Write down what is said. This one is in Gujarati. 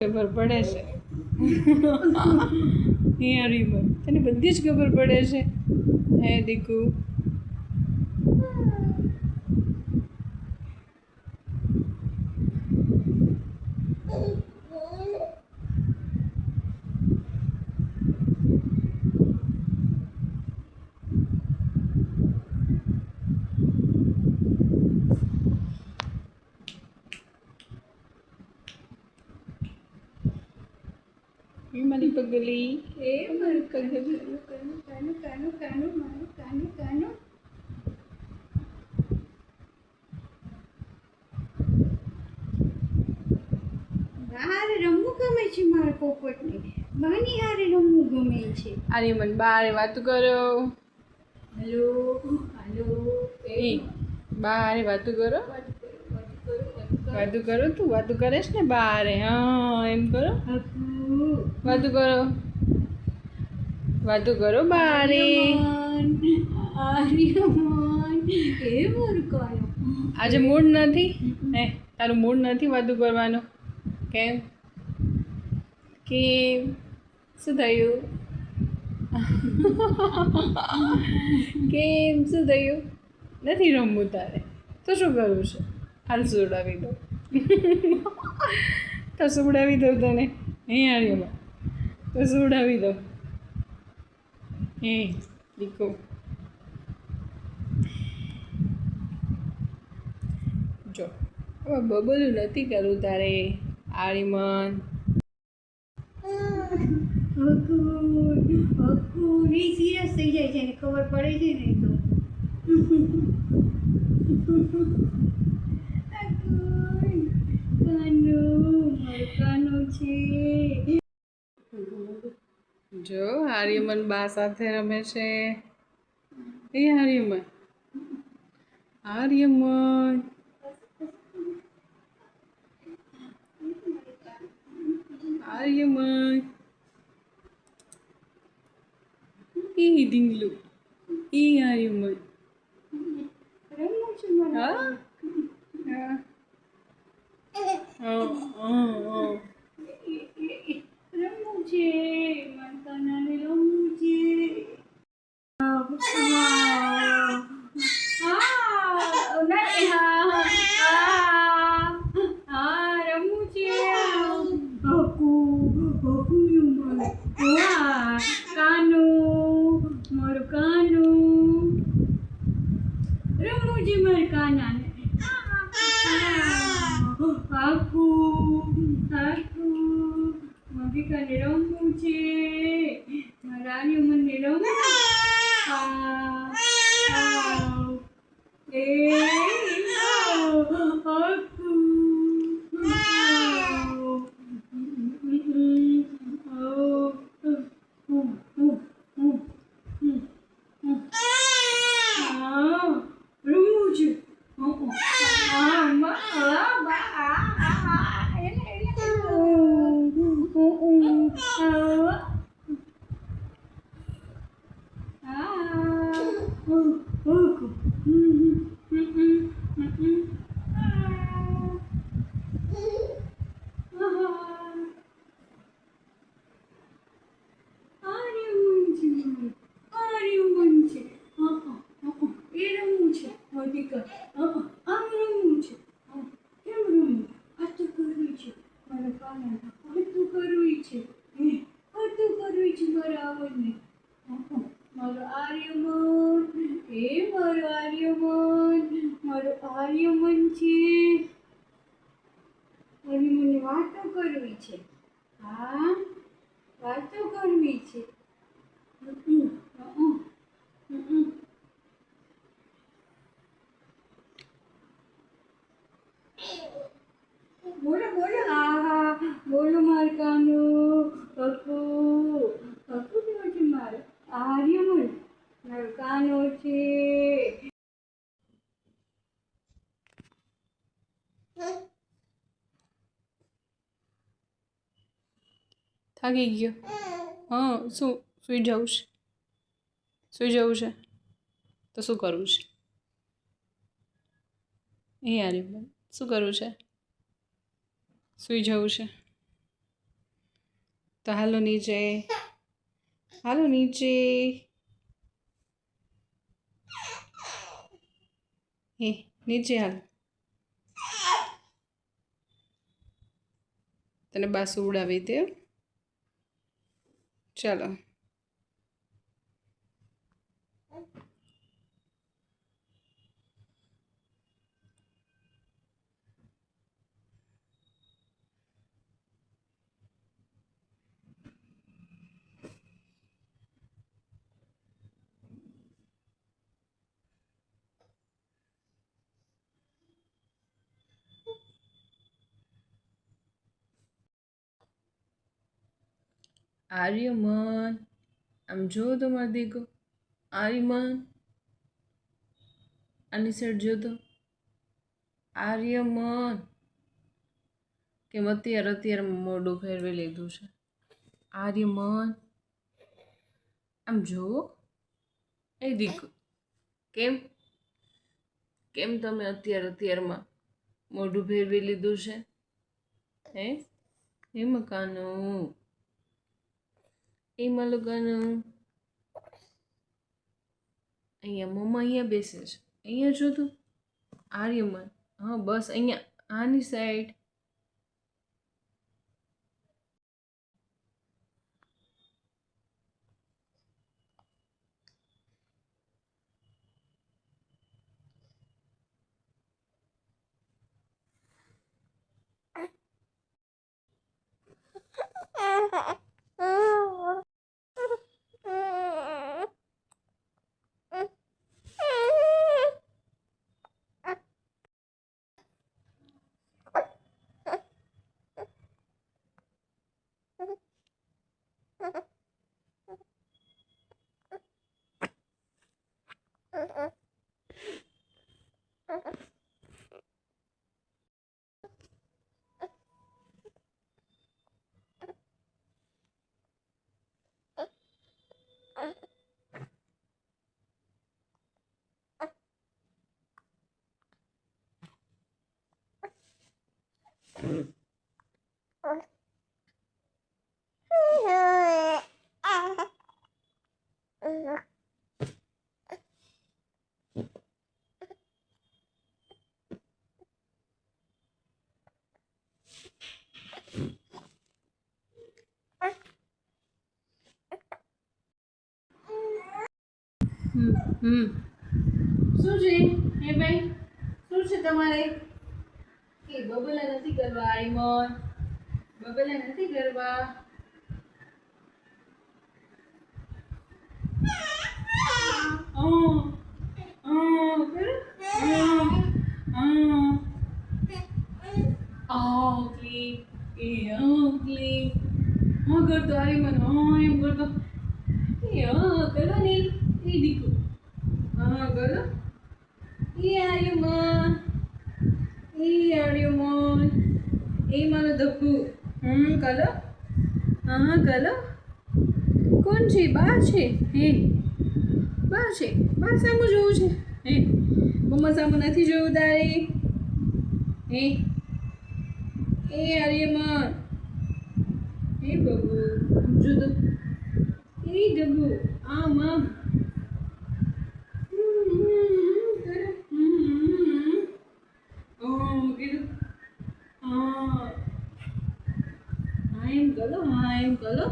ખબર પડે છે અહીંયા રીબન તને બધી જ ખબર પડે છે હે દીકુ મારી પગલી એ મારી પગલી કાનું કાનું કાનું કાનું મારું કાનું કાનું બહાર રમવું ગમે છે મારા પોપટને બાની હારે રમવું ગમે છે અરે મને બારે વાત કરો હેલો હેલો એ બારે વાત કરો વાતું કરો તું વાતું કરેશ ને બારે હા એમ કરો વાતું કરો બારે આજે મૂડ નથી હે તારું મૂડ નથી વાતું કરવાનું કેમ કેમ શું થયું કેમ શું થયું નથી રમવું તારે તો શું કરવું છે હાલ સુવડાવી દો તો સુવડાવી દઉં તને અહીંયા આવ્યો તો સુવડાવી દો હે દીકો જો હવે બબલું નથી કરવું તારે આર્યમન સિરિયસ થઈ જાય છે એને ખબર પડે છે ને તો જો આર્યમન બા સાથે રમે છે એ આર્યમન આર્યમન આર્યમન એ ઢીંગલું એ આર્યમન હા રમવું છે માતાનાને રમવું છે રમવું છે કાનું મારું કાનું રમવું છે મારું કાનાને મગીકાને રમવું છે મારા આર્યમનને રમવું મારો આર્યમન એ મારો આર્યમન મારો આર્યમન છે અને મને વાતો કરવી છે હા વાતો કરવી છે બોલો બોલો હા બોલો માર કાનું કકુ કકુ કેવું છે મારે આર્યમન મારું કાનો છે થાકી ગયો હા શું સૂઈ જવું છે તો શું કરવું છે એ આર્યમન શું કરવું છે સૂઈ જવું છે તો હાલો નીચે, હાલો નીચે. હે નીચે હાલ. તને બા સુવડાવી દે. ચાલો. આર્યમન, આમ જો તમારો દીકો. આર્યમન, આની સાઈડ જો તો. આર્યમન, કેમ અત્યારે મોઢું ફેરવી લીધું છે. આર્યમન, આમ જો. એ દીકો, કેમ કેમ તમે અત્યારમાં મોઢું ફેરવી લીધું છે? હે મકાનું, એ મલકાનું. અહીંયા મમ્મા અહીંયા બેસે છે. અહીંયા જો તું. આર્યમન, હા બસ અહીંયા આની સાઈડ. શું છે હે ભાઈ? શું છે તમારે? એ બબલા નથી કરવા. આર્યમન, બબલા નથી કરવા. કરતો આર્યમન, એમ કરતો. કરો ને એ દીકરો. કરો. એ આર્યમન, એ આર્યમન, એ મારો ધક્કુ. કરો. કરો. કોણ છે? બા છે. હે બા છે. બા સામું જોવું છે. હે મમ્મા સામું નથી જોવું તારે? હે એ આર્યમન, એ બબુ જો તો. એ ડબુ આમ આમ. કીધું હા એમ કરો. હા એમ કરો.